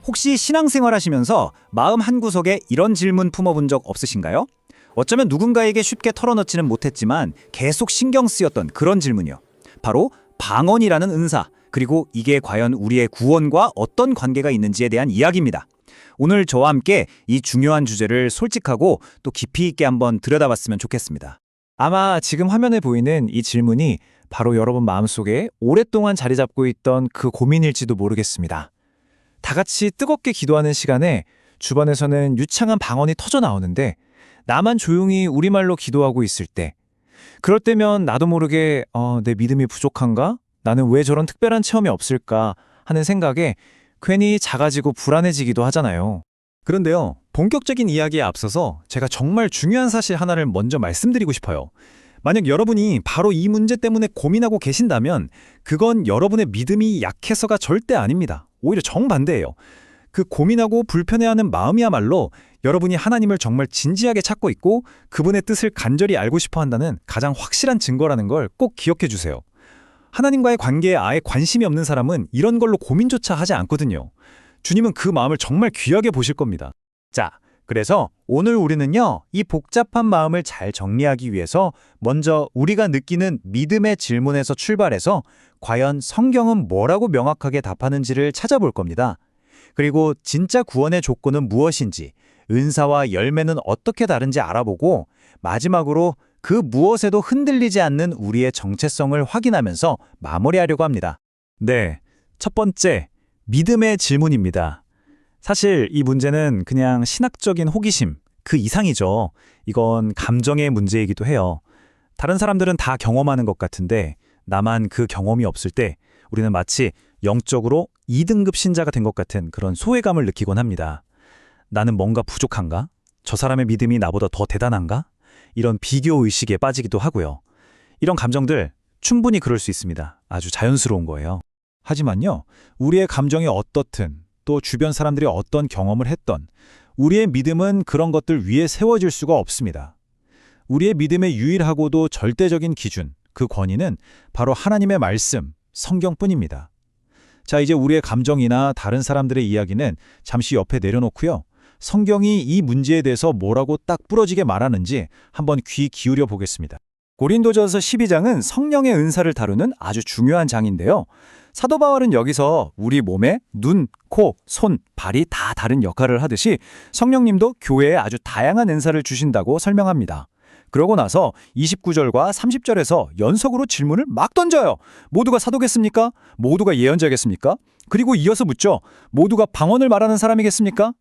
혹시 신앙생활 하시면서 마음 한구석에 이런 질문 품어본 적 없으신가요? 어쩌면 누군가에게 쉽게 털어놓지는 못했지만 계속 신경 쓰였던 그런 질문이요. 바로 방언이라는 은사, 그리고 이게 과연 우리의 구원과 어떤 관계가 있는지에 대한 이야기입니다. 오늘 저와 함께 이 중요한 주제를 솔직하고 또 깊이 있게 한번 들여다봤으면 좋겠습니다. 아마 지금 화면에 보이는 이 질문이 바로 여러분 마음속에 오랫동안 자리 잡고 있던 그 고민일지도 모르겠습니다. 다 같이 뜨겁게 기도하는 시간에 주변에서는 유창한 방언이 터져 나오는데 나만 조용히 우리말로 기도하고 있을 때, 그럴 때면 나도 모르게 내 믿음이 부족한가? 나는 왜 저런 특별한 체험이 없을까? 하는 생각에 괜히 작아지고 불안해지기도 하잖아요. 그런데요, 본격적인 이야기에 앞서서 제가 정말 중요한 사실 하나를 먼저 말씀드리고 싶어요. 만약 여러분이 바로 이 문제 때문에 고민하고 계신다면 그건 여러분의 믿음이 약해서가 절대 아닙니다. 오히려 정반대예요. 그 고민하고 불편해하는 마음이야말로 여러분이 하나님을 정말 진지하게 찾고 있고 그분의 뜻을 간절히 알고 싶어 한다는 가장 확실한 증거라는 걸 꼭 기억해 주세요. 하나님과의 관계에 아예 관심이 없는 사람은 이런 걸로 고민조차 하지 않거든요. 주님은 그 마음을 정말 귀하게 보실 겁니다. 자, 그래서 오늘 우리는요, 이 복잡한 마음을 잘 정리하기 위해서 먼저 우리가 느끼는 믿음의 질문에서 출발해서 과연 성경은 뭐라고 명확하게 답하는지를 찾아볼 겁니다. 그리고 진짜 구원의 조건은 무엇인지, 은사와 열매는 어떻게 다른지 알아보고 마지막으로 그 무엇에도 흔들리지 않는 우리의 정체성을 확인하면서 마무리하려고 합니다. 네, 첫 번째, 믿음의 질문입니다. 사실 이 문제는 그냥 신학적인 호기심, 그 이상이죠. 이건 감정의 문제이기도 해요. 다른 사람들은 다 경험하는 것 같은데 나만 그 경험이 없을 때 우리는 마치 영적으로 2등급 신자가 된 것 같은 그런 소외감을 느끼곤 합니다. 나는 뭔가 부족한가? 저 사람의 믿음이 나보다 더 대단한가? 이런 비교의식에 빠지기도 하고요. 이런 감정들 충분히 그럴 수 있습니다. 아주 자연스러운 거예요. 하지만요, 우리의 감정이 어떻든 또 주변 사람들이 어떤 경험을 했던 우리의 믿음은 그런 것들 위에 세워질 수가 없습니다. 우리의 믿음의 유일하고도 절대적인 기준, 그 권위는 바로 하나님의 말씀, 성경뿐입니다. 자, 이제 우리의 감정이나 다른 사람들의 이야기는 잠시 옆에 내려놓고요. 성경이 이 문제에 대해서 뭐라고 딱 부러지게 말하는지 한번 귀 기울여 보겠습니다. 고린도전서 12장은 성령의 은사를 다루는 아주 중요한 장인데요. 사도 바울은 여기서 우리 몸에 눈, 코, 손, 발이 다 다른 역할을 하듯이 성령님도 교회에 아주 다양한 은사를 주신다고 설명합니다. 그러고 나서 29절과 30절에서 연속으로 질문을 막 던져요. 모두가 사도겠습니까? 모두가 예언자겠습니까? 그리고 이어서 묻죠. 모두가 방언을 말하는 사람이겠습니까?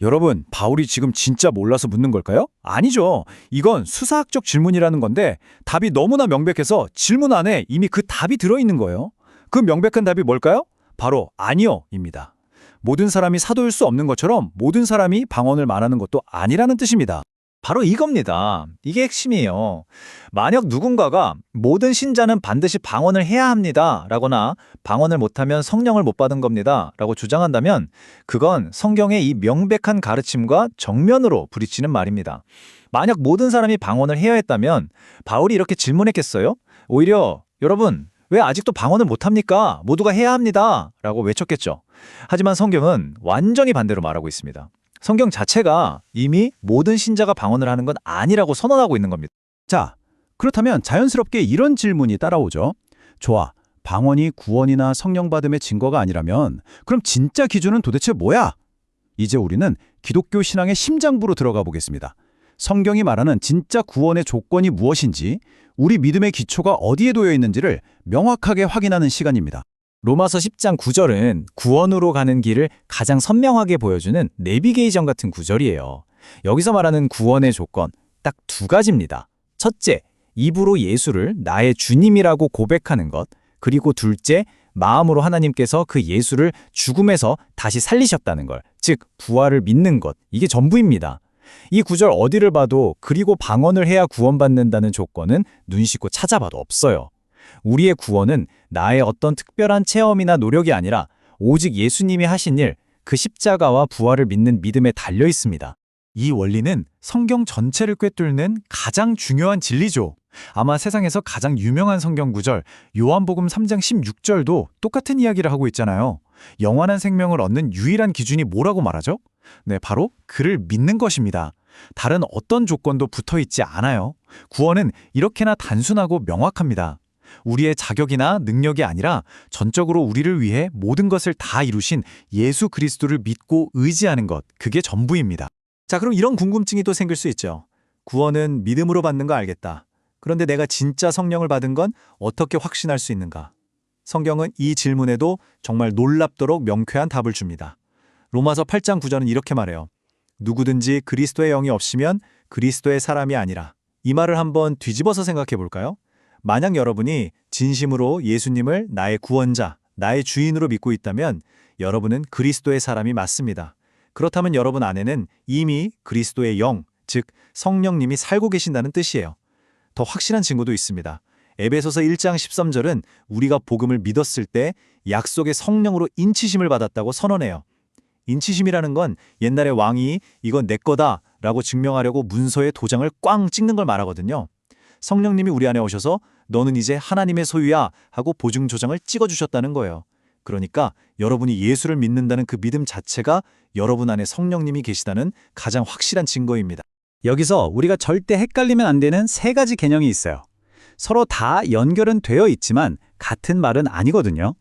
여러분, 바울이 지금 진짜 몰라서 묻는 걸까요? 아니죠. 이건 수사학적 질문이라는 건데 답이 너무나 명백해서 질문 안에 이미 그 답이 들어있는 거예요. 그 명백한 답이 뭘까요? 바로 아니요입니다. 모든 사람이 사도일 수 없는 것처럼 모든 사람이 방언을 말하는 것도 아니라는 뜻입니다. 바로 이겁니다. 이게 핵심이에요. 만약 누군가가 모든 신자는 반드시 방언을 해야 합니다 라거나 방언을 못하면 성령을 못 받은 겁니다 라고 주장한다면 그건 성경의 이 명백한 가르침과 정면으로 부딪히는 말입니다. 만약 모든 사람이 방언을 해야 했다면 바울이 이렇게 질문했겠어요? 오히려 여러분, 왜 아직도 방언을 못합니까? 모두가 해야 합니다 라고 외쳤겠죠. 하지만 성경은 완전히 반대로 말하고 있습니다. 성경 자체가 이미 모든 신자가 방언을 하는 건 아니라고 선언하고 있는 겁니다. 자, 그렇다면 자연스럽게 이런 질문이 따라오죠. 좋아, 방언이 구원이나 성령 받음의 증거가 아니라면 그럼 진짜 기준은 도대체 뭐야? 이제 우리는 기독교 신앙의 심장부로 들어가 보겠습니다. 성경이 말하는 진짜 구원의 조건이 무엇인지, 우리 믿음의 기초가 어디에 놓여 있는지를 명확하게 확인하는 시간입니다. 로마서 10장 9절은 구원으로 가는 길을 가장 선명하게 보여주는 내비게이션 같은 구절이에요. 여기서 말하는 구원의 조건, 딱 두 가지입니다. 첫째, 입으로 예수를 나의 주님이라고 고백하는 것, 그리고 둘째, 마음으로 하나님께서 그 예수를 죽음에서 다시 살리셨다는 걸, 즉 부활을 믿는 것, 이게 전부입니다. 이 구절 어디를 봐도 그리고 방언을 해야 구원받는다는 조건은 눈 씻고 찾아봐도 없어요. 우리의 구원은 나의 어떤 특별한 체험이나 노력이 아니라 오직 예수님이 하신 일, 그 십자가와 부활을 믿는 믿음에 달려 있습니다. 이 원리는 성경 전체를 꿰뚫는 가장 중요한 진리죠. 아마 세상에서 가장 유명한 성경 구절 요한복음 3장 16절도 똑같은 이야기를 하고 있잖아요. 영원한 생명을 얻는 유일한 기준이 뭐라고 말하죠? 네, 바로 그를 믿는 것입니다. 다른 어떤 조건도 붙어 있지 않아요. 구원은 이렇게나 단순하고 명확합니다. 우리의 자격이나 능력이 아니라 전적으로 우리를 위해 모든 것을 다 이루신 예수 그리스도를 믿고 의지하는 것, 그게 전부입니다. 자, 그럼 이런 궁금증이 또 생길 수 있죠. 구원은 믿음으로 받는 거 알겠다. 그런데 내가 진짜 성령을 받은 건 어떻게 확신할 수 있는가? 성경은 이 질문에도 정말 놀랍도록 명쾌한 답을 줍니다. 로마서 8장 9절은 이렇게 말해요. 누구든지 그리스도의 영이 없으면 그리스도의 사람이 아니라. 이 말을 한번 뒤집어서 생각해 볼까요? 만약 여러분이 진심으로 예수님을 나의 구원자, 나의 주인으로 믿고 있다면 여러분은 그리스도의 사람이 맞습니다. 그렇다면 여러분 안에는 이미 그리스도의 영, 즉 성령님이 살고 계신다는 뜻이에요. 더 확실한 증거도 있습니다. 에베소서 1장 13절은 우리가 복음을 믿었을 때 약속의 성령으로 인치심을 받았다고 선언해요. 인치심이라는 건 옛날에 왕이 이건 내 거다 라고 증명하려고 문서에 도장을 꽝 찍는 걸 말하거든요. 성령님이 우리 안에 오셔서 너는 이제 하나님의 소유야 하고 보증 조장을 찍어주셨다는 거예요. 그러니까 여러분이 예수를 믿는다는 그 믿음 자체가 여러분 안에 성령님이 계시다는 가장 확실한 증거입니다. 여기서 우리가 절대 헷갈리면 안 되는 세 가지 개념이 있어요. 서로 다 연결은 되어 있지만 같은 말은 아니거든요.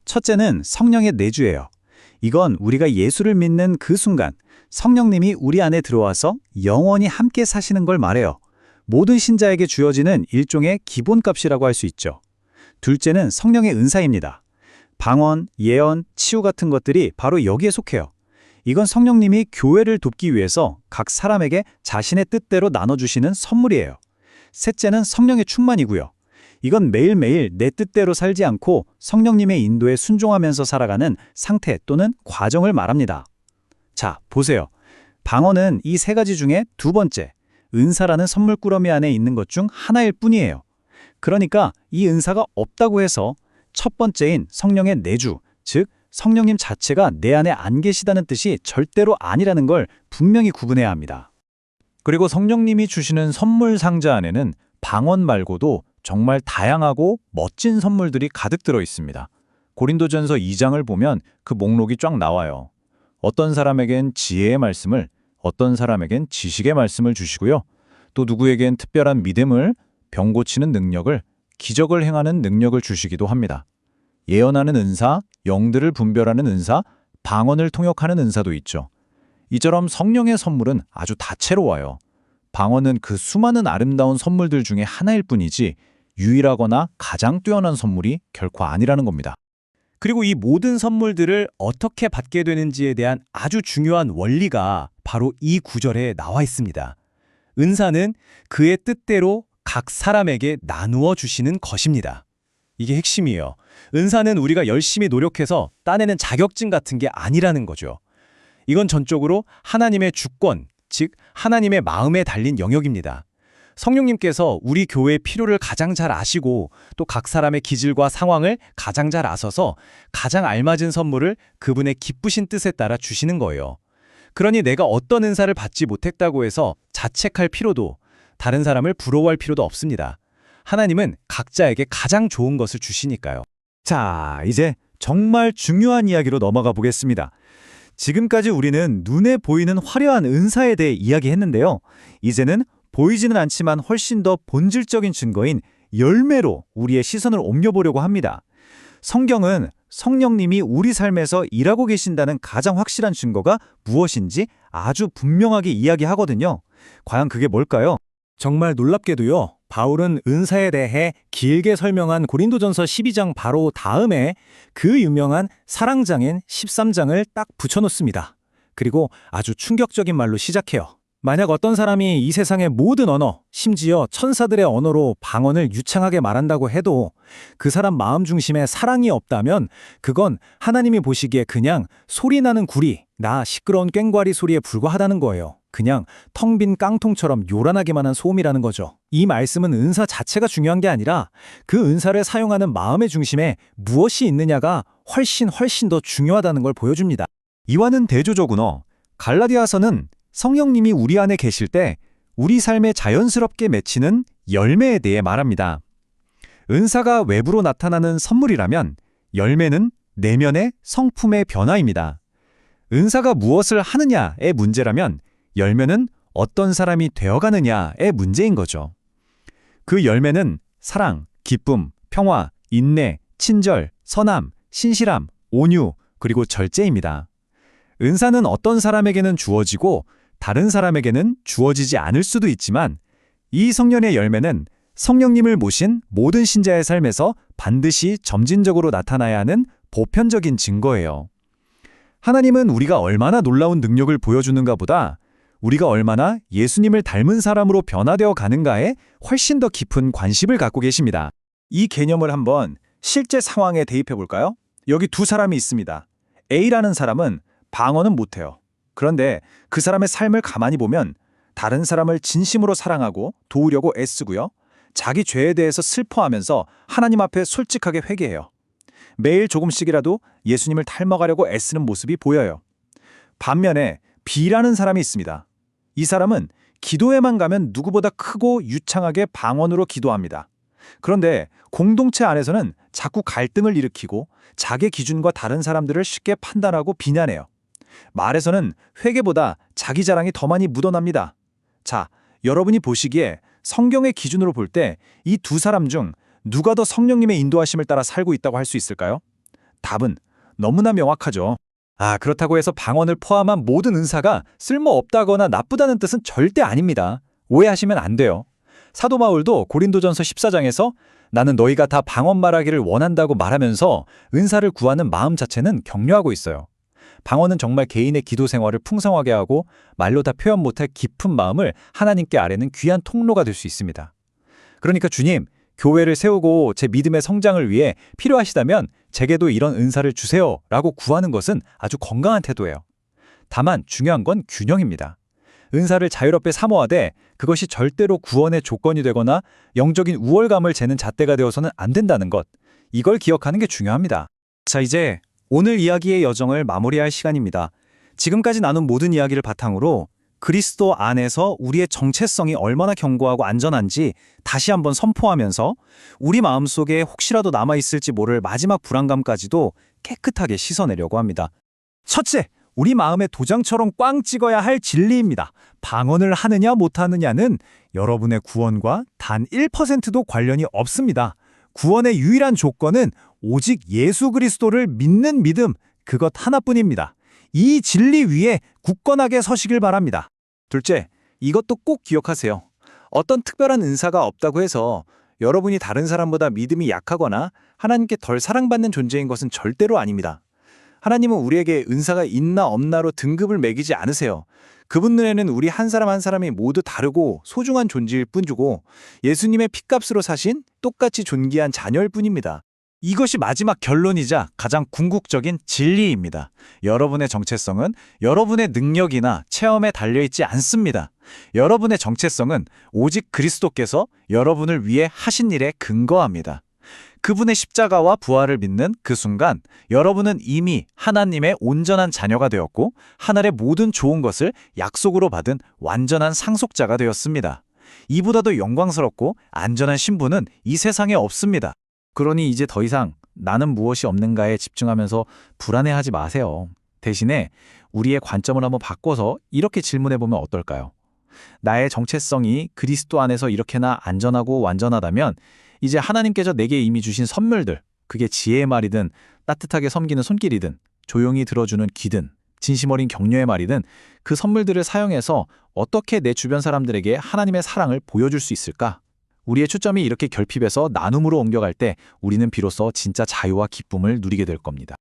첫째는 성령의 내주예요. 이건 우리가 예수를 믿는 그 순간 성령님이 우리 안에 들어와서 영원히 함께 사시는 걸 말해요. 모든 신자에게 주어지는 일종의 기본값이라고 할 수 있죠. 둘째는 성령의 은사입니다. 방언, 예언, 치유 같은 것들이 바로 여기에 속해요. 이건 성령님이 교회를 돕기 위해서 각 사람에게 자신의 뜻대로 나눠주시는 선물이에요. 셋째는 성령의 충만이고요. 이건 매일매일 내 뜻대로 살지 않고 성령님의 인도에 순종하면서 살아가는 상태 또는 과정을 말합니다. 자, 보세요. 방언은 이 세 가지 중에 두 번째, 은사라는 선물꾸러미 안에 있는 것 중 하나일 뿐이에요. 그러니까 이 은사가 없다고 해서 첫 번째인 성령의 내주, 즉 성령님 자체가 내 안에 안 계시다는 뜻이 절대로 아니라는 걸 분명히 구분해야 합니다. 그리고 성령님이 주시는 선물 상자 안에는 방언 말고도 정말 다양하고 멋진 선물들이 가득 들어 있습니다. 고린도전서 2장을 보면 그 목록이 쫙 나와요. 어떤 사람에겐 지혜의 말씀을, 어떤 사람에겐 지식의 말씀을 주시고요. 또 누구에겐 특별한 믿음을, 병 고치는 능력을, 기적을 행하는 능력을 주시기도 합니다. 예언하는 은사, 영들을 분별하는 은사, 방언을 통역하는 은사도 있죠. 이처럼 성령의 선물은 아주 다채로워요. 방언은 그 수많은 아름다운 선물들 중에 하나일 뿐이지 유일하거나 가장 뛰어난 선물이 결코 아니라는 겁니다. 그리고 이 모든 선물들을 어떻게 받게 되는지에 대한 아주 중요한 원리가 바로 이 구절에 나와 있습니다. 은사는 그의 뜻대로 각 사람에게 나누어 주시는 것입니다. 이게 핵심이에요. 은사는 우리가 열심히 노력해서 따내는 자격증 같은 게 아니라는 거죠. 이건 전적으로 하나님의 주권, 즉 하나님의 마음에 달린 영역입니다. 성령님께서 우리 교회의 필요를 가장 잘 아시고 또 각 사람의 기질과 상황을 가장 잘 아셔서 가장 알맞은 선물을 그분의 기쁘신 뜻에 따라 주시는 거예요. 그러니 내가 어떤 은사를 받지 못했다고 해서 자책할 필요도, 다른 사람을 부러워할 필요도 없습니다. 하나님은 각자에게 가장 좋은 것을 주시니까요. 자, 이제 정말 중요한 이야기로 넘어가 보겠습니다. 지금까지 우리는 눈에 보이는 화려한 은사에 대해 이야기했는데요. 이제는 보이지는 않지만 훨씬 더 본질적인 증거인 열매로 우리의 시선을 옮겨보려고 합니다. 성경은 성령님이 우리 삶에서 일하고 계신다는 가장 확실한 증거가 무엇인지 아주 분명하게 이야기하거든요. 과연 그게 뭘까요? 정말 놀랍게도요. 바울은 은사에 대해 길게 설명한 고린도전서 12장 바로 다음에 그 유명한 사랑장인 13장을 딱 붙여놓습니다. 그리고 아주 충격적인 말로 시작해요. 만약 어떤 사람이 이 세상의 모든 언어, 심지어 천사들의 언어로 방언을 유창하게 말한다고 해도 그 사람 마음 중심에 사랑이 없다면 그건 하나님이 보시기에 그냥 소리나는 구리, 나 시끄러운 꽹과리 소리에 불과하다는 거예요. 그냥 텅 빈 깡통처럼 요란하기만 한 소음이라는 거죠. 이 말씀은 은사 자체가 중요한 게 아니라 그 은사를 사용하는 마음의 중심에 무엇이 있느냐가 훨씬 더 중요하다는 걸 보여줍니다. 이와는 대조적으로 갈라디아서는 성령님이 우리 안에 계실 때 우리 삶에 자연스럽게 맺히는 열매에 대해 말합니다. 은사가 외부로 나타나는 선물이라면 열매는 내면의 성품의 변화입니다. 은사가 무엇을 하느냐의 문제라면 열매는 어떤 사람이 되어가느냐의 문제인 거죠. 그 열매는 사랑, 기쁨, 평화, 인내, 친절, 선함, 신실함, 온유, 그리고 절제입니다. 은사는 어떤 사람에게는 주어지고 다른 사람에게는 주어지지 않을 수도 있지만 이 성령의 열매는 성령님을 모신 모든 신자의 삶에서 반드시 점진적으로 나타나야 하는 보편적인 증거예요. 하나님은 우리가 얼마나 놀라운 능력을 보여주는가 보다 우리가 얼마나 예수님을 닮은 사람으로 변화되어 가는가에 훨씬 더 깊은 관심을 갖고 계십니다. 이 개념을 한번 실제 상황에 대입해 볼까요? 여기 두 사람이 있습니다. A라는 사람은 방언은 못해요. 그런데 그 사람의 삶을 가만히 보면 다른 사람을 진심으로 사랑하고 도우려고 애쓰고요. 자기 죄에 대해서 슬퍼하면서 하나님 앞에 솔직하게 회개해요. 매일 조금씩이라도 예수님을 닮아가려고 애쓰는 모습이 보여요. 반면에 B라는 사람이 있습니다. 이 사람은 기도에만 가면 누구보다 크고 유창하게 방언으로 기도합니다. 그런데 공동체 안에서는 자꾸 갈등을 일으키고 자기 기준과 다른 사람들을 쉽게 판단하고 비난해요. 말에서는 회개보다 자기 자랑이 더 많이 묻어납니다. 자, 여러분이 보시기에 성경의 기준으로 볼 때 이 두 사람 중 누가 더 성령님의 인도하심을 따라 살고 있다고 할 수 있을까요? 답은 너무나 명확하죠. 그렇다고 해서 방언을 포함한 모든 은사가 쓸모없다거나 나쁘다는 뜻은 절대 아닙니다. 오해하시면 안 돼요. 사도 바울도 고린도전서 14장에서 나는 너희가 다 방언 말하기를 원한다고 말하면서 은사를 구하는 마음 자체는 격려하고 있어요. 방언은 정말 개인의 기도 생활을 풍성하게 하고 말로 다 표현 못할 깊은 마음을 하나님께 아뢰는 귀한 통로가 될 수 있습니다. 그러니까 주님, 교회를 세우고 제 믿음의 성장을 위해 필요하시다면 제게도 이런 은사를 주세요 라고 구하는 것은 아주 건강한 태도예요. 다만 중요한 건 균형입니다. 은사를 자유롭게 사모하되 그것이 절대로 구원의 조건이 되거나 영적인 우월감을 재는 잣대가 되어서는 안 된다는 것, 이걸 기억하는 게 중요합니다. 자, 이제 오늘 이야기의 여정을 마무리할 시간입니다. 지금까지 나눈 모든 이야기를 바탕으로 그리스도 안에서 우리의 정체성이 얼마나 견고하고 안전한지 다시 한번 선포하면서 우리 마음속에 혹시라도 남아있을지 모를 마지막 불안감까지도 깨끗하게 씻어내려고 합니다. 첫째, 우리 마음의 도장처럼 꽝 찍어야 할 진리입니다. 방언을 하느냐 못하느냐는 여러분의 구원과 단 1%도 관련이 없습니다. 구원의 유일한 조건은 오직 예수 그리스도를 믿는 믿음, 그것 하나뿐입니다. 이 진리 위에 굳건하게 서시길 바랍니다. 둘째, 이것도 꼭 기억하세요. 어떤 특별한 은사가 없다고 해서 여러분이 다른 사람보다 믿음이 약하거나 하나님께 덜 사랑받는 존재인 것은 절대로 아닙니다. 하나님은 우리에게 은사가 있나 없나로 등급을 매기지 않으세요. 그분 눈에는 우리 한 사람 한 사람이 모두 다르고 소중한 존재일 뿐이고 예수님의 핏값으로 사신 똑같이 존귀한 자녀일 뿐입니다. 이것이 마지막 결론이자 가장 궁극적인 진리입니다. 여러분의 정체성은 여러분의 능력이나 체험에 달려있지 않습니다. 여러분의 정체성은 오직 그리스도께서 여러분을 위해 하신 일에 근거합니다. 그분의 십자가와 부활을 믿는 그 순간 여러분은 이미 하나님의 온전한 자녀가 되었고 하늘의 모든 좋은 것을 약속으로 받은 완전한 상속자가 되었습니다. 이보다도 영광스럽고 안전한 신분은 이 세상에 없습니다. 그러니 이제 더 이상 나는 무엇이 없는가에 집중하면서 불안해하지 마세요. 대신에 우리의 관점을 한번 바꿔서 이렇게 질문해보면 어떨까요? 나의 정체성이 그리스도 안에서 이렇게나 안전하고 완전하다면 이제 하나님께서 내게 이미 주신 선물들, 그게 지혜의 말이든 따뜻하게 섬기는 손길이든 조용히 들어주는 귀든 진심 어린 격려의 말이든 그 선물들을 사용해서 어떻게 내 주변 사람들에게 하나님의 사랑을 보여줄 수 있을까? 우리의 초점이 이렇게 결핍해서 나눔으로 옮겨갈 때 우리는 비로소 진짜 자유와 기쁨을 누리게 될 겁니다.